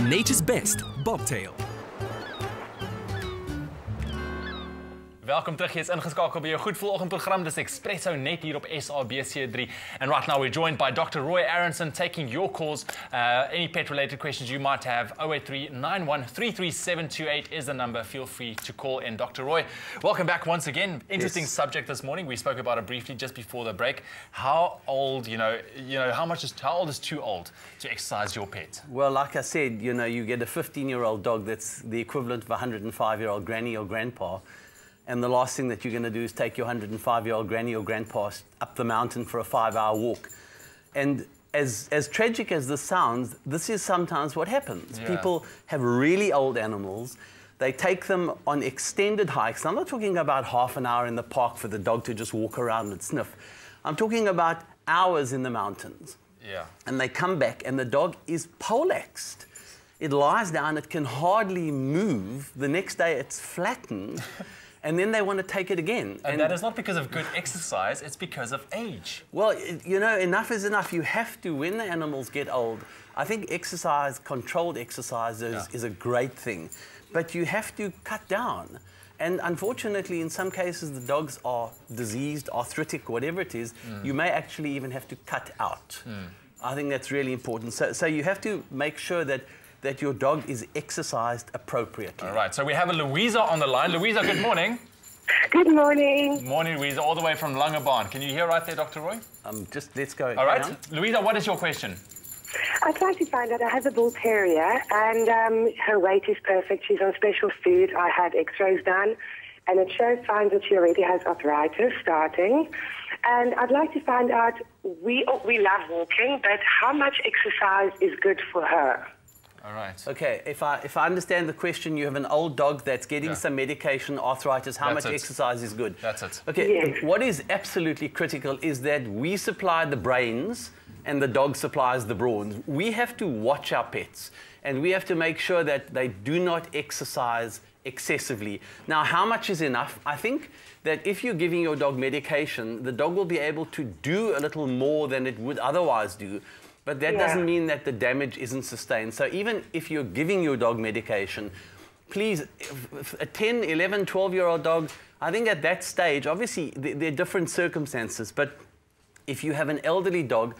nature's best, Bobtail. Welkom terug, jy is ingeskakel by jou goedvoeloggendprogram. Dis Expresso net hier op SABC3. And right now we're joined by Dr. Roy Aronson taking your calls. Any pet-related questions you might have, 083-91-33728 is the number. Feel free to call in. Dr. Roy, welcome back once again. Interesting subject this morning. We spoke about it briefly just before the break. How old, how old is too old to exercise your pet? Well, like I said, you get a 15-year-old dog that's the equivalent of a 105-year-old granny or grandpa. And the last thing that you're going to do is take your 105-year-old granny or grandpa up the mountain for a 5-hour walk. And as tragic as this sounds, this is sometimes what happens. Yeah. People have really old animals. They take them on extended hikes. I'm not talking about half an hour in the park for the dog to just walk around and sniff. I'm talking about hours in the mountains. Yeah. And they come back and the dog is poleaxed. It lies down, it can hardly move. The next day it's flattened. And then they want to take it again. And that is not because of good exercise, it's because of age. Well, enough is enough. You have to, when the animals get old, I think exercise, controlled exercise is a great thing. But you have to cut down. And unfortunately, in some cases, the dogs are diseased, arthritic, whatever it is, you may actually even have to cut out. I think that's really important. So you have to make sure that your dog is exercised appropriately. All right, so we have a Louisa on the line. Louisa, good morning. Good morning. Morning, Louisa, all the way from Langebaan. Can you hear right there, Dr. Roy? Let's go. All right, Louisa, what is your question? I'd like to find out, I have a bull terrier and her weight is perfect. She's on special food. I had x-rays done and it shows signs that she already has arthritis starting. And I'd like to find out, we love walking, but how much exercise is good for her? All right. Okay, if I understand the question, you have an old dog that's getting some medication, arthritis, how much exercise is good? That's it. Okay, what is absolutely critical is that we supply the brains and the dog supplies the brawn. We have to watch our pets and we have to make sure that they do not exercise excessively. Now, how much is enough? I think that if you're giving your dog medication, the dog will be able to do a little more than it would otherwise do. But that doesn't mean that the damage isn't sustained. So even if you're giving your dog medication, please, a 10, 11, 12-year-old dog, I think at that stage, obviously there are different circumstances, but if you have an elderly dog,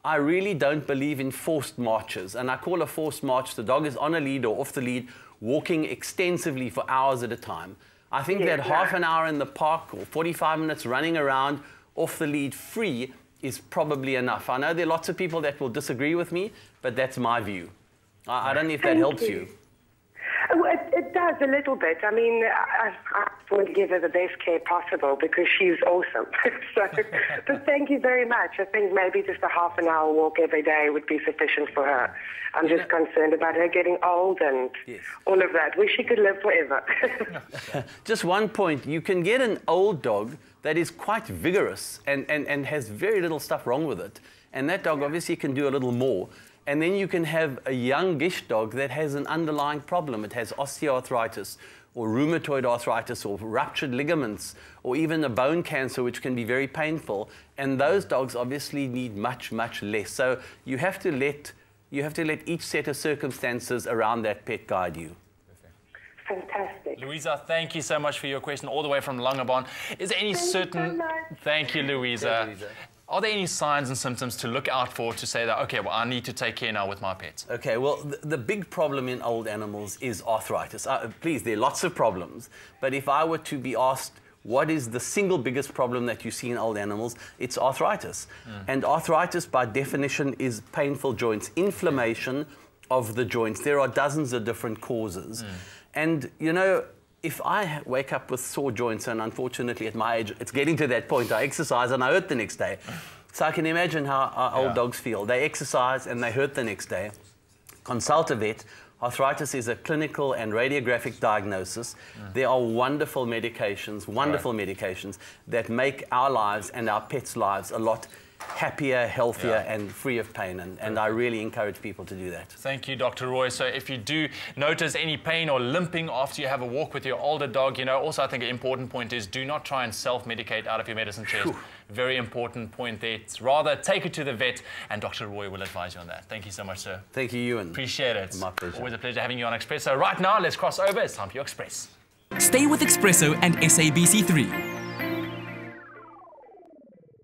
I really don't believe in forced marches. And I call a forced march, the dog is on a lead or off the lead, walking extensively for hours at a time. I think that half an hour in the park or 45 minutes running around off the lead free is probably enough. I know there are lots of people that will disagree with me, but that's my view. I don't know if that helps you. Well, it does a little bit. I mean, I want to give her the best care possible because she's awesome. But thank you very much. I think maybe just a half an hour walk every day would be sufficient for her. I'm just concerned about her getting old and all of that. Wish she could live forever. Just one point. You can get an old dog that is quite vigorous and has very little stuff wrong with it. And that dog obviously can do a little more. And then you can have a youngish dog that has an underlying problem. It has osteoarthritis or rheumatoid arthritis or ruptured ligaments or even a bone cancer, which can be very painful. And those dogs obviously need much, much less. So you have to let each set of circumstances around that pet guide you. Fantastic. Louisa, thank you so much for your question all the way from Langebaan. Is there any certain... Thank you, Louisa. Are there any signs and symptoms to look out for to say that, okay, well, I need to take care now with my pets? Okay, well, the big problem in old animals is arthritis. Please, there are lots of problems. But if I were to be asked, what is the single biggest problem that you see in old animals? it's arthritis. And arthritis, by definition, is painful joints, inflammation of the joints. There are dozens of different causes. And, if I wake up with sore joints, and unfortunately at my age, it's getting to that point, I exercise and I hurt the next day. So I can imagine how our old dogs feel. They exercise and they hurt the next day. Consult a vet. Arthritis is a clinical and radiographic diagnosis. There are wonderful medications that make our lives and our pets' lives a lot happier, healthier, and free of pain. And I really encourage people to do that. Thank you, Dr. Roy. So if you do notice any pain or limping after you have a walk with your older dog, also I think an important point is do not try and self-medicate out of your medicine chest. Very important point there. It's rather take it to the vet, and Dr. Roy will advise you on that. Thank you so much, sir. Thank you, Ewan. Appreciate it. My pleasure. Always a pleasure having you on Expresso. Right now, let's cross over. It's time for your Express. Stay with Expresso and SABC3.